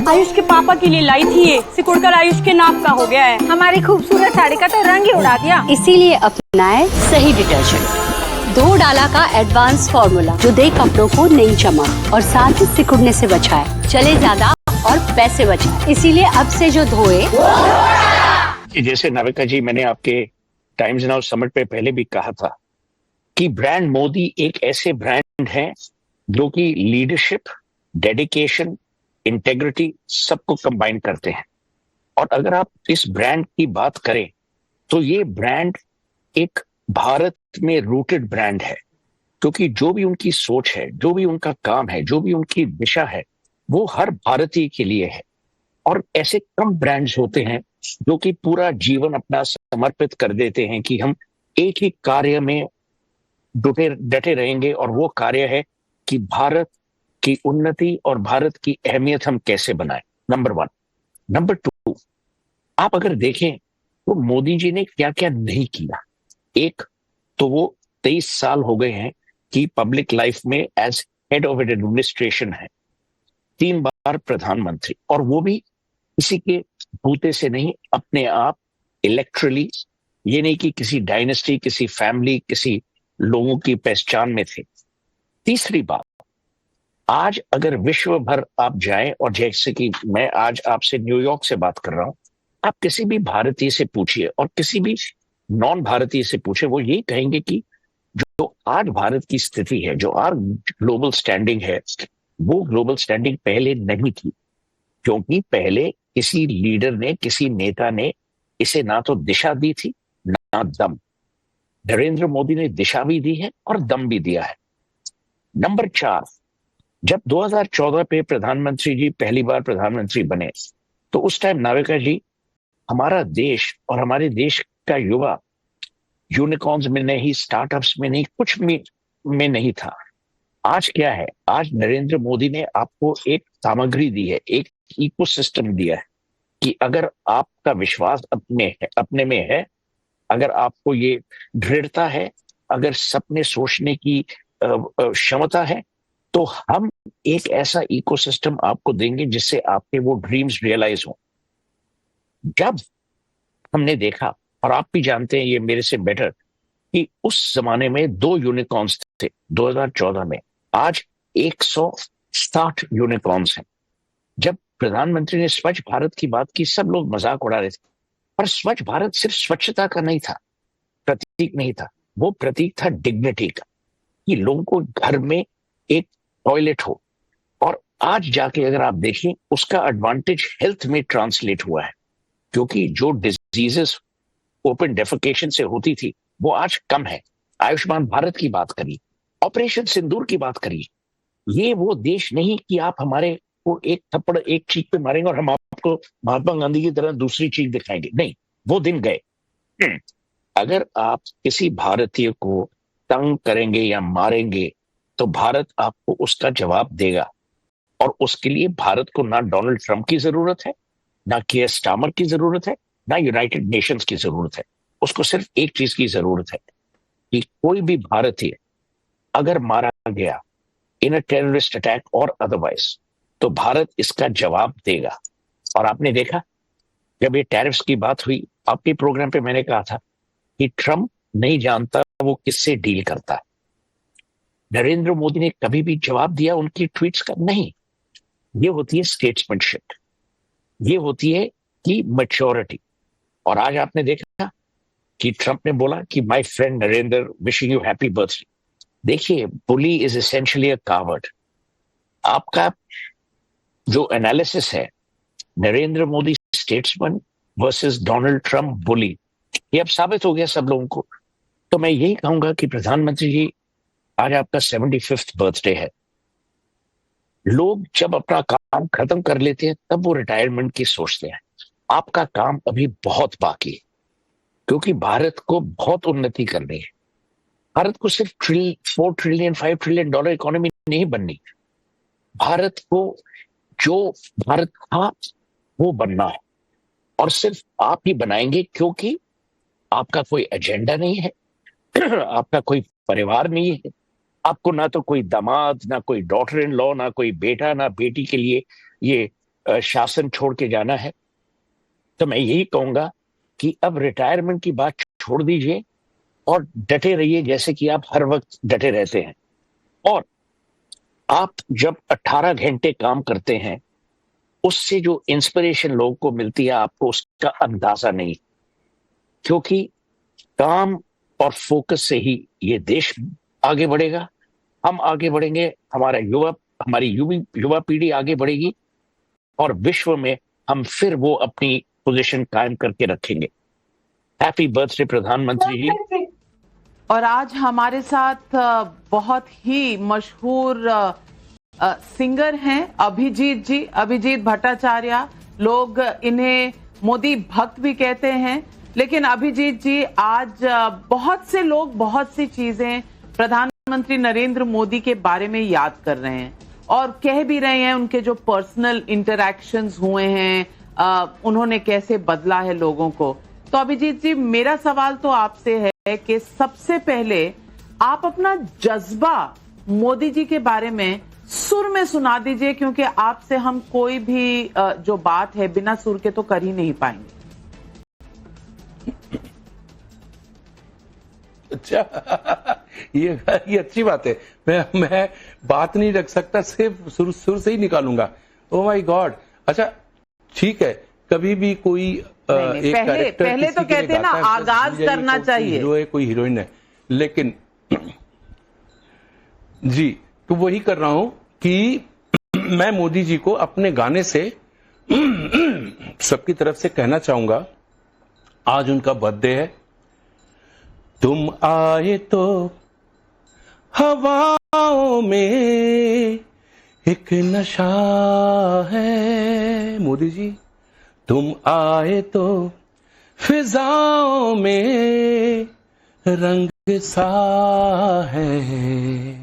आयुष के पापा के लिए लाई थी ये, सिकुड़कर आयुष के नाक का हो गया है। हमारी खूबसूरत साड़ी का तो रंग ही उड़ा दिया। इसीलिए अपनाए सही डिटर्जेंट, 2 डाला का एडवांस फॉर्मूला जो दे कपड़ों को नई चमक और साथ ही सिकुड़ने से बचाए, चले ज्यादा और पैसे बचाए। इसीलिए अब से जो धोए। जैसे नाविका जी, मैंने आपके टाइम्स नाउ समिट पे पहले भी कहा था कि ब्रांड मोदी एक ऐसे ब्रांड है जो कि लीडरशिप, डेडिकेशन, इंटेग्रिटी सबको कंबाइन करते हैं। और अगर आप इस ब्रांड की बात करें तो ये ब्रांड एक भारत में रूटेड ब्रांड है, क्योंकि जो भी उनकी सोच है, जो भी उनका काम है, जो भी उनकी दिशा है, वो हर भारतीय के लिए है। और ऐसे कम ब्रांड्स होते हैं जो कि पूरा जीवन अपना समर्पित कर देते हैं कि हम एक ही कार्य में डटे रहेंगे, और वो कार्य है कि भारत की उन्नति और भारत की अहमियत हम कैसे बनाएं। नंबर 1। नंबर 2, आप अगर देखें तो मोदी जी ने क्या क्या नहीं किया। एक तो वो 23 साल हो गए हैं कि पब्लिक लाइफ में एज हेड ऑफ एडमिनिस्ट्रेशन है, 3 बार प्रधानमंत्री, और वो भी किसी के बूते से नहीं, अपने आप इलेक्ट्रली। ये नहीं कि किसी डायनेस्टी, किसी फैमिली, किसी लोगों की पहचान में थे। तीसरी बात, आज अगर विश्व भर आप जाएं, और जैसे कि मैं आज आपसे न्यूयॉर्क से बात कर रहा हूं, आप किसी भी भारतीय से पूछिए और किसी भी नॉन भारतीय से पूछे, वो यही कहेंगे कि जो आज भारत की स्थिति है, जो आज ग्लोबल स्टैंडिंग है, वो ग्लोबल स्टैंडिंग पहले नहीं थी। क्योंकि पहले किसी लीडर ने, किसी नेता ने इसे ना तो दिशा दी थी, ना दम। नरेंद्र मोदी ने दिशा भी दी है और दम भी दिया है। नंबर 4, जब 2014 पे प्रधानमंत्री जी पहली बार प्रधानमंत्री बने, तो उस टाइम नाविका जी, हमारा देश और हमारे देश का युवा यूनिकॉर्न्स में नहीं, स्टार्टअप्स में नहीं, कुछ में नहीं था। आज क्या है? आज नरेंद्र मोदी ने आपको एक सामग्री दी है, एक इकोसिस्टम दिया है कि अगर आपका विश्वास अपने में है, अगर आपको ये दृढ़ता है, अगर सपने सोचने की क्षमता है, तो हम एक ऐसा इकोसिस्टम आपको देंगे जिससे आपके वो ड्रीम्स रियलाइज हो। जब हमने देखा, और आप भी जानते हैं ये मेरे से बेटर, कि उस जमाने में 2 यूनिकॉर्न्स थे 2014 में, आज 160 यूनिकॉर्न्स हैं। जब प्रधानमंत्री ने स्वच्छ भारत की बात की, सब लोग मजाक उड़ा रहे थे, पर स्वच्छ भारत सिर्फ स्वच्छता का नहीं था, प्रतीक नहीं था, वो प्रतीक था डिग्निटी का, कि लोगों को घर में एक टॉयलेट हो। और आज जाके अगर आप देखें, उसका एडवांटेज हेल्थ में ट्रांसलेट हुआ है, क्योंकि जो डिजीजेस ओपन डेफिकेशन से होती थी वो आज कम है। आयुष्मान भारत की बात करिए, ऑपरेशन सिंदूर की बात करिए। ये वो देश नहीं कि आप हमारे को एक थप्पड़ एक चीख पे मारेंगे और हम आपको महात्मा गांधी की तरह दूसरी चीख दिखाएंगे। नहीं, वो दिन गए। अगर आप किसी भारतीय को तंग करेंगे या मारेंगे, तो भारत आपको उसका जवाब देगा। और उसके लिए भारत को ना डोनाल्ड ट्रंप की जरूरत है, ना केयर स्टार्मर की जरूरत है, ना यूनाइटेड नेशंस की जरूरत है। उसको सिर्फ एक चीज की जरूरत है कि कोई भी भारतीय अगर मारा गया इन अ टेररिस्ट अटैक और अदरवाइज, तो भारत इसका जवाब देगा। और आपने देखा, जब ये टैरिफ्स की बात हुई, आपके प्रोग्राम पे मैंने कहा था कि ट्रंप नहीं जानता वो किससे डील करता है। नरेंद्र मोदी ने कभी भी जवाब दिया उनकी ट्वीट्स का? नहीं। ये होती है स्टेट्समैनशिप, ये होती है कि मैच्योरिटी। और आज आपने देखा कि ट्रंप ने बोला कि my friend Narendra, wishing you happy birthday. देखिए, bully is essentially a coward. आपका जो एनालिसिस है, Narendra Modi statesman versus Donald Trump bully, ये अब साबित हो गया सब लोगों को। तो मैं यही कहूंगा कि प्रधानमंत्री जी, आज आपका 75th बर्थडे है। लोग जब अपना काम खत्म कर लेते हैं तब वो रिटायरमेंट की सोचते हैं। आपका काम अभी बहुत बाकी है, क्योंकि भारत को बहुत उन्नति करनी है। भारत को सिर्फ 4 ट्रिलियन 5 ट्रिलियन डॉलर इकोनॉमी नहीं बननी। भारत को जो भारत था वो बनना है, और सिर्फ आप ही बनाएंगे, क्योंकि आपका कोई एजेंडा नहीं है, आपका कोई परिवार नहीं है, आपको ना तो कोई दामाद, ना कोई डॉटर इन लॉ, ना कोई बेटा, ना बेटी के लिए ये शासन छोड़ के जाना है, तो मैं यही कहूंगा कि अब रिटायरमेंट की बात छोड़ दीजिए और डटे रहिए जैसे कि आप हर वक्त डटे रहते हैं। और आप जब 18 घंटे काम करते हैं, उससे जो इंस्पिरेशन लोगों को मिलती है, आपको उसका अंदाजा नहीं, क्योंकि काम और फोकस से ही ये देश आगे बढ़ेगा, हम आगे बढ़ेंगे, हमारी युवा पीढ़ी आगे बढ़ेगी और विश्व में हम फिर वो अपनी पोजीशन कायम करके रखेंगे। हैप्पी बर्थडे प्रधानमंत्री जी। और आज हमारे साथ बहुत ही मशहूर सिंगर हैं अभिजीत जी, अभिजीत भट्टाचार्य। लोग इन्हें मोदी भक्त भी कहते हैं। लेकिन अभिजीत जी, आज बहुत से लोग बहुत सी चीजें प्रधानमंत्री नरेंद्र मोदी के बारे में याद कर रहे हैं और कह भी रहे हैं उनके जो पर्सनल इंटरैक्शंस हुए हैं, उन्होंने कैसे बदला है लोगों को। तो अभिजीत जी, मेरा सवाल तो आपसे है कि सबसे पहले आप अपना जज्बा मोदी जी के बारे में सुर में सुना दीजिए, क्योंकि आपसे हम कोई भी जो बात है बिना सुर के तो कर ही नहीं पाएंगे। अच्छा, ये अच्छी बात है। मैं बात नहीं रख सकता, सिर्फ सुर से ही निकालूंगा। Oh my God. अच्छा ठीक है, कभी भी कोई एक कैरेक्टर पहले तो कहते हैं ना, आगाज करना चाहिए। हीरो है, कोई हीरोइन है, लेकिन जी तो वही कर रहा हूं कि मैं मोदी जी को अपने गाने से सबकी तरफ से कहना चाहूंगा, आज उनका बर्थडे है। तुम आए तो हवाओं में एक नशा है मोदी जी, तुम आए तो फिजाओं में रंग सा है।